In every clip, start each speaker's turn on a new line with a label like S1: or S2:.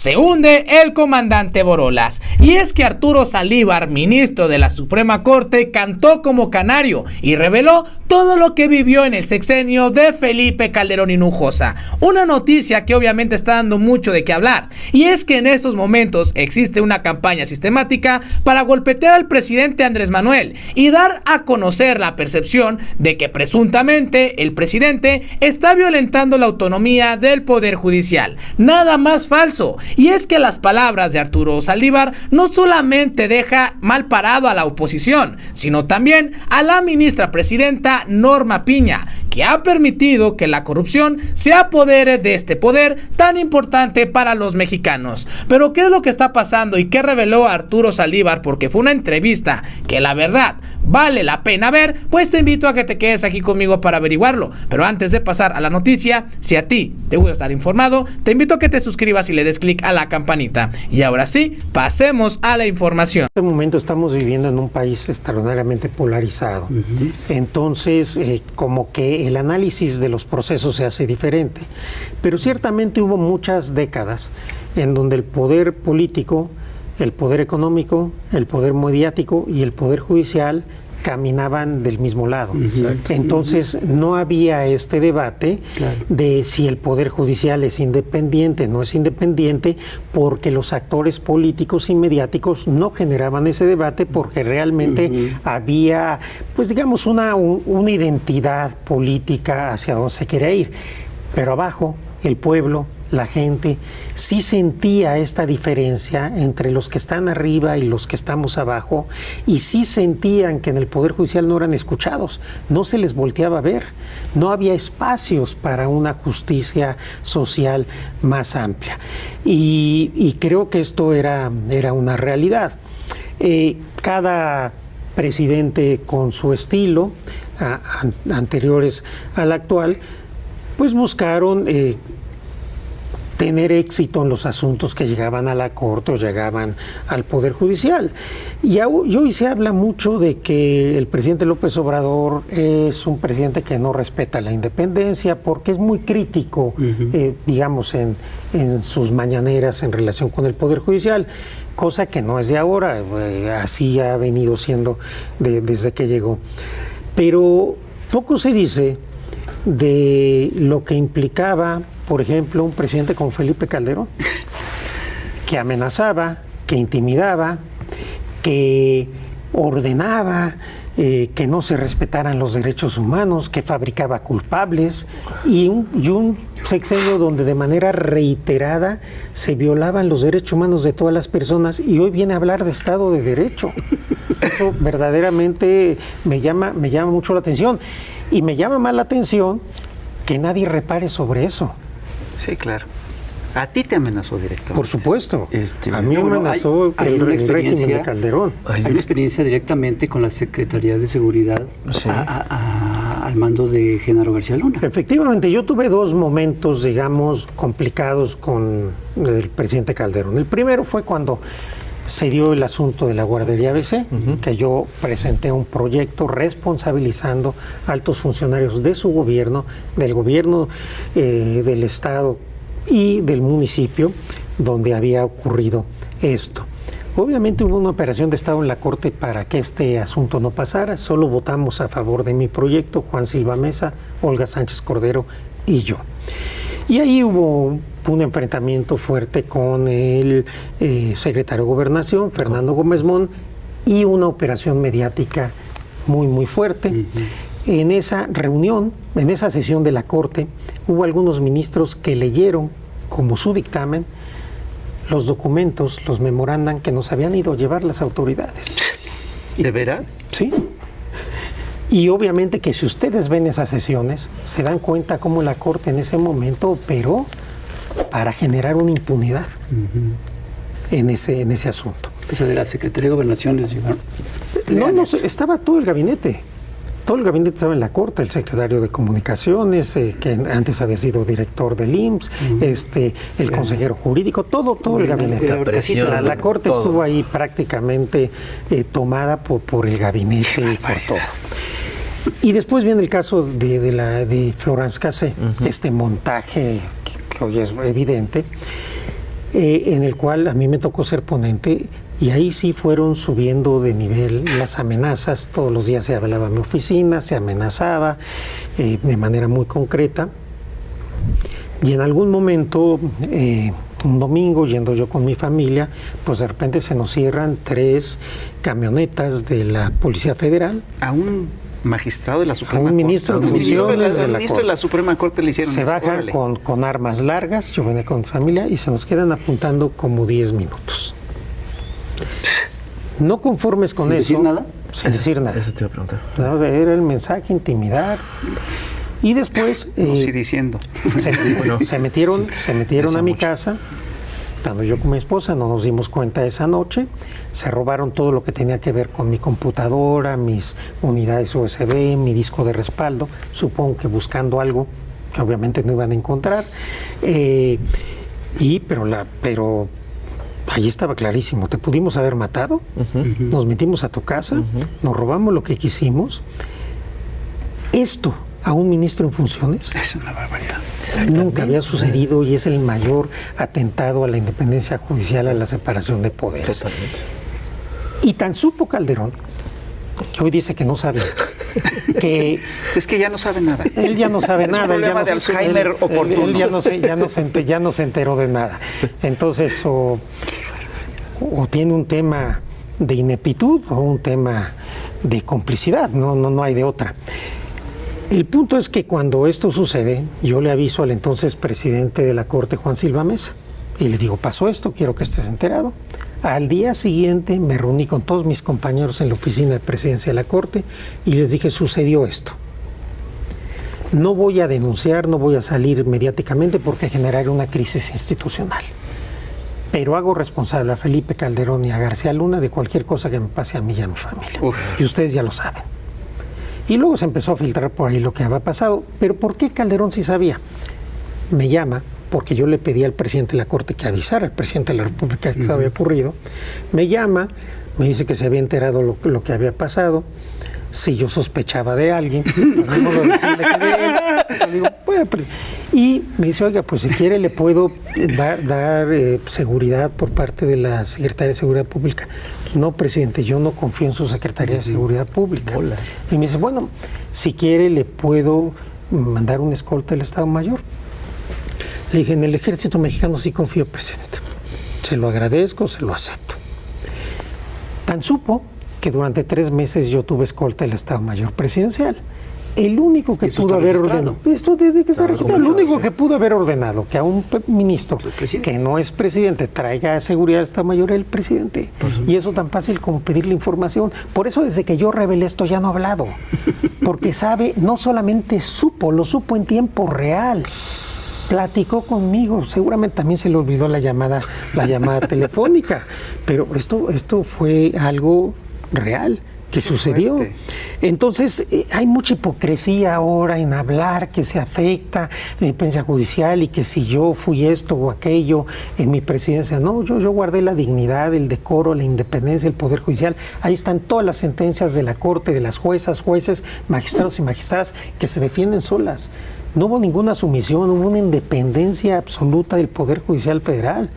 S1: se hunde el comandante Borolas. Y es que Arturo Saldívar, ministro de la Suprema Corte, cantó como canario y reveló todo lo que vivió en el sexenio de Felipe Calderón Hinojosa. Una noticia que obviamente está dando mucho de qué hablar, y es que en estos momentos existe una campaña sistemática para golpetear al presidente Andrés Manuel y dar a conocer la percepción de que presuntamente el presidente está violentando la autonomía del Poder Judicial. Nada más falso. Y es que las palabras de Arturo Saldívar no solamente deja mal parado a la oposición, sino también a la ministra presidenta Norma Piña, que ha permitido que la corrupción se apodere de este poder tan importante para los mexicanos. Pero ¿qué es lo que está pasando y qué reveló Arturo Saldívar? Porque fue una entrevista que la verdad vale la pena ver, pues te invito a que te quedes aquí conmigo para averiguarlo. Pero antes de pasar a la noticia, si a ti te gusta estar informado, te invito a que te suscribas y le des clic a la campanita. Y ahora sí, pasemos a la información.
S2: En este momento estamos viviendo en un país extraordinariamente polarizado. Entonces, como que el análisis de los procesos se hace diferente. Pero ciertamente hubo muchas décadas en donde el poder político, el poder económico, el poder mediático y el poder judicial caminaban del mismo lado. Exacto. Entonces no había este debate de si el Poder Judicial es independiente, no es independiente, porque los actores políticos y mediáticos no generaban ese debate, porque realmente había, pues digamos, una identidad política hacia donde se quería ir. Pero abajo, el pueblo, la gente, sí sentía esta diferencia entre los que están arriba y los que estamos abajo, y sí sentían que en el Poder Judicial no eran escuchados, no se les volteaba a ver, no había espacios para una justicia social más amplia. Y creo que esto era una realidad. Cada presidente con su estilo, anteriores al actual, pues buscaron tener éxito en los asuntos que llegaban a la Corte o llegaban al Poder Judicial. Y hoy se habla mucho de que el presidente López Obrador es un presidente que no respeta la independencia, porque es muy crítico, digamos, en sus mañaneras en relación con el Poder Judicial, cosa que no es de ahora, así ha venido siendo desde que llegó. Pero poco se dice de lo que implicaba, por ejemplo, un presidente como Felipe Calderón, que amenazaba, que intimidaba, que ordenaba que no se respetaran los derechos humanos, que fabricaba culpables, y un sexenio donde de manera reiterada se violaban los derechos humanos de todas las personas, y hoy viene a hablar de Estado de Derecho. Eso verdaderamente me llama mucho la atención, y me llama más la atención que nadie repare sobre eso.
S3: Sí, claro. ¿A ti te amenazó directamente?
S2: Por supuesto. A mí me amenazó el régimen de Calderón.
S4: Hay una experiencia directamente con la Secretaría de Seguridad al mando de Genaro García Luna.
S2: Efectivamente, yo tuve dos momentos, digamos, complicados con el presidente Calderón. El primero fue cuando se dio el asunto de la guardería ABC, que yo presenté un proyecto responsabilizando a altos funcionarios de su gobierno, del gobierno del Estado y del municipio donde había ocurrido esto. Obviamente hubo una operación de Estado en la Corte para que este asunto no pasara. Solo votamos a favor de mi proyecto Juan Silva Mesa, Olga Sánchez Cordero y yo. Y ahí hubo un enfrentamiento fuerte con el secretario de Gobernación, Fernando Gómez Mon, y una operación mediática muy, muy fuerte. En esa reunión, en esa sesión de la Corte, hubo algunos ministros que leyeron como su dictamen los documentos, los memorandan que nos habían ido a llevar las autoridades.
S3: ¿De veras?
S2: Sí. Y obviamente que si ustedes ven esas sesiones, se dan cuenta cómo la Corte en ese momento operó para generar una impunidad en ese asunto.
S4: O sea, de la Secretaría de Gobernación les llevaron.
S2: No, estaba todo el gabinete. Todo el gabinete estaba en la Corte, el secretario de Comunicaciones, que antes había sido director del IMSS, el consejero jurídico, todo el gabinete. La Corte estuvo ahí prácticamente tomada por el gabinete y por todo. Y después viene el caso de Florence Cassé, este montaje que hoy es evidente. en el cual a mí me tocó ser ponente, y ahí sí fueron subiendo de nivel las amenazas. Todos los días se hablaba en mi oficina, se amenazaba de manera muy concreta. Y en algún momento, un domingo, yendo yo con mi familia, pues de repente se nos cierran 3 camionetas de la Policía Federal.
S3: A un magistrado de la Suprema
S2: A un
S3: Corte.
S2: ministro en funciones de la
S3: ministro de la
S2: Corte.
S3: Suprema Corte le hicieron
S2: Se
S3: eso.
S2: bajan
S3: Órale.
S2: con armas largas, yo venía con mi familia, y se nos quedan apuntando como 10 minutos. No conformes con
S4: ¿Sin
S2: eso.
S4: decir nada?
S2: Sin decir nada.
S1: Eso te iba a preguntar.
S2: No, o sea, era el mensaje, intimidar. Y después
S3: No, sí diciendo.
S2: se metieron a mi casa. Estando yo con mi esposa, no nos dimos cuenta esa noche. Se robaron todo lo que tenía que ver con mi computadora, mis unidades USB, mi disco de respaldo. Supongo que buscando algo que obviamente no iban a encontrar. Pero allí estaba clarísimo. Te pudimos haber matado. Nos metimos a tu casa, nos robamos lo que quisimos. Esto a un ministro en funciones
S3: Es una barbaridad.
S2: nunca había sucedido, y es el mayor atentado a la independencia judicial, a la separación de poderes.
S1: Totalmente.
S2: Y tan supo Calderón, que hoy dice que no sabe, que
S3: Es que ya no sabe nada.
S2: él ya no sabe
S3: Es un
S2: nada. Él ya
S3: problema
S2: no,
S3: de Alzheimer oportuno.
S2: él ya no se enteró de nada. Entonces, o tiene un tema de ineptitud o un tema de complicidad, no hay de otra. El punto es que cuando esto sucede, yo le aviso al entonces presidente de la Corte, Juan Silva Mesa, y le digo, pasó esto, quiero que estés enterado. Al día siguiente me reuní con todos mis compañeros en la oficina de presidencia de la Corte y les dije, sucedió esto. No voy a denunciar, no voy a salir mediáticamente porque generaría una crisis institucional. Pero hago responsable a Felipe Calderón y a García Luna de cualquier cosa que me pase a mí y a mi familia.
S3: Uf.
S2: Y ustedes ya lo saben. Y luego se empezó a filtrar por ahí lo que había pasado. Pero ¿por qué Calderón sí sabía? Me llama, porque yo le pedí al presidente de la Corte que avisara al presidente de la República que había ocurrido. Me llama, me dice que se había enterado lo que había pasado. Si yo sospechaba de alguien, pues no lo decirle que de él. Yo digo, bueno, pues, y me dice, oiga, pues si quiere le puedo dar seguridad por parte de la Secretaría de Seguridad Pública. No, presidente, yo no confío en su Secretaría de Seguridad Pública.
S1: Hola.
S2: Y me dice, bueno, si quiere le puedo mandar un escolta del Estado Mayor. Le dije, en el Ejército Mexicano sí confío, presidente. Se lo agradezco, se lo acepto. Tan supo que durante 3 meses yo tuve escolta del Estado Mayor Presidencial. El único que pudo haber ordenado, esto desde que está registrado, el único que pudo haber ordenado que a un ministro que no es presidente traiga seguridad al Estado Mayor era el presidente. Y eso tan fácil como pedirle información. Por eso desde que yo revelé esto ya no ha hablado. Porque sabe, no solamente supo, lo supo en tiempo real. Platicó conmigo, seguramente también se le olvidó la llamada telefónica, pero esto fue algo real que sucedió.
S3: Fuerte.
S2: Entonces, hay mucha hipocresía ahora en hablar que se afecta la independencia judicial y que si yo fui esto o aquello en mi presidencia. No, yo guardé la dignidad, el decoro, la independencia del Poder Judicial. Ahí están todas las sentencias de la Corte, de las juezas, jueces, magistrados y magistradas que se defienden solas. No hubo ninguna sumisión, hubo una independencia absoluta del Poder Judicial Federal.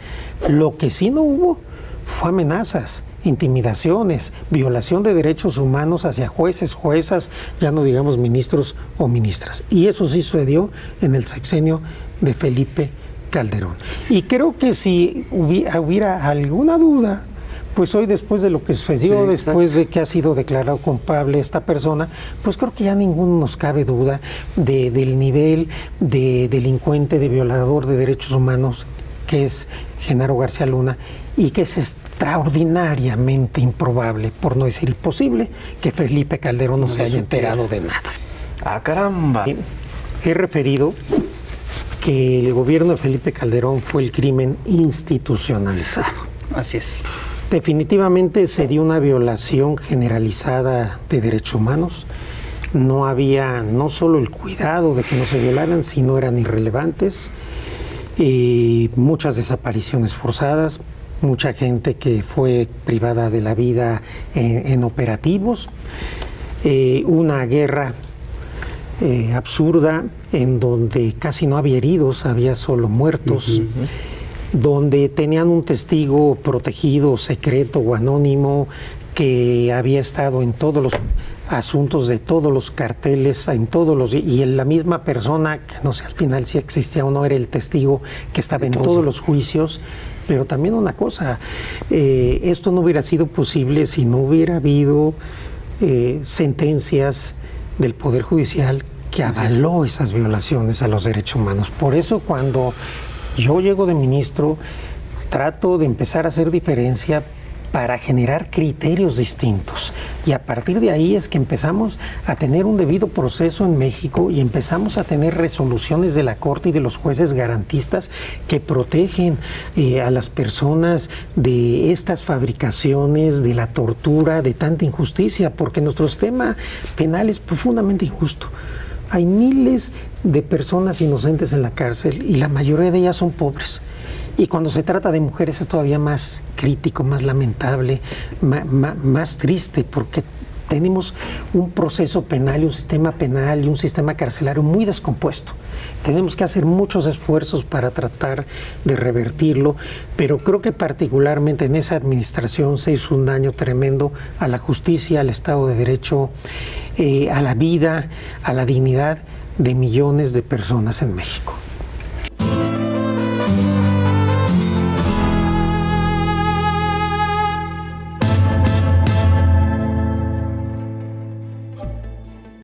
S2: Lo que sí no hubo fue amenazas, intimidaciones, violación de derechos humanos hacia jueces, juezas, ya no digamos ministros o ministras. Y eso sí sucedió en el sexenio de Felipe Calderón. Y creo que si hubiera alguna duda, pues hoy después de lo que sucedió,
S4: Sí,
S2: después de que ha sido declarado culpable esta persona, pues creo que ya ninguno nos cabe duda del nivel de delincuente, de violador de derechos humanos que es Genaro García Luna, y que es extraordinariamente improbable, por no decir imposible, que Felipe Calderón no se haya enterado de nada.
S1: ¡Ah, caramba!
S2: He referido que el gobierno de Felipe Calderón fue el crimen institucionalizado.
S3: Así es.
S2: Definitivamente se dio una violación generalizada de derechos humanos. No había no solo el cuidado de que no se violaran, sino eran irrelevantes. Muchas desapariciones forzadas, mucha gente que fue privada de la vida en operativos, una guerra absurda en donde casi no había heridos, había solo muertos. donde tenían un testigo protegido, secreto o anónimo, que había estado en todos los asuntos de todos los carteles, y en la misma persona, que no sé al final si existía o no, era el testigo que estaba en todos los juicios. Pero también una cosa, esto no hubiera sido posible si no hubiera habido sentencias del Poder Judicial que avaló esas violaciones a los derechos humanos. Por eso cuando yo llego de ministro, trato de empezar a hacer diferencia para generar criterios distintos. Y a partir de ahí es que empezamos a tener un debido proceso en México y empezamos a tener resoluciones de la Corte y de los jueces garantistas que protegen a las personas de estas fabricaciones, de la tortura, de tanta injusticia, porque nuestro sistema penal es profundamente injusto. Hay miles de personas inocentes en la cárcel y la mayoría de ellas son pobres. Y cuando se trata de mujeres es todavía más crítico, más lamentable, más triste, porque tenemos un proceso penal y un sistema carcelario muy descompuesto. Tenemos que hacer muchos esfuerzos para tratar de revertirlo, pero creo que particularmente en esa administración se hizo un daño tremendo a la justicia, al Estado de Derecho, a la vida, a la dignidad de millones de personas en México.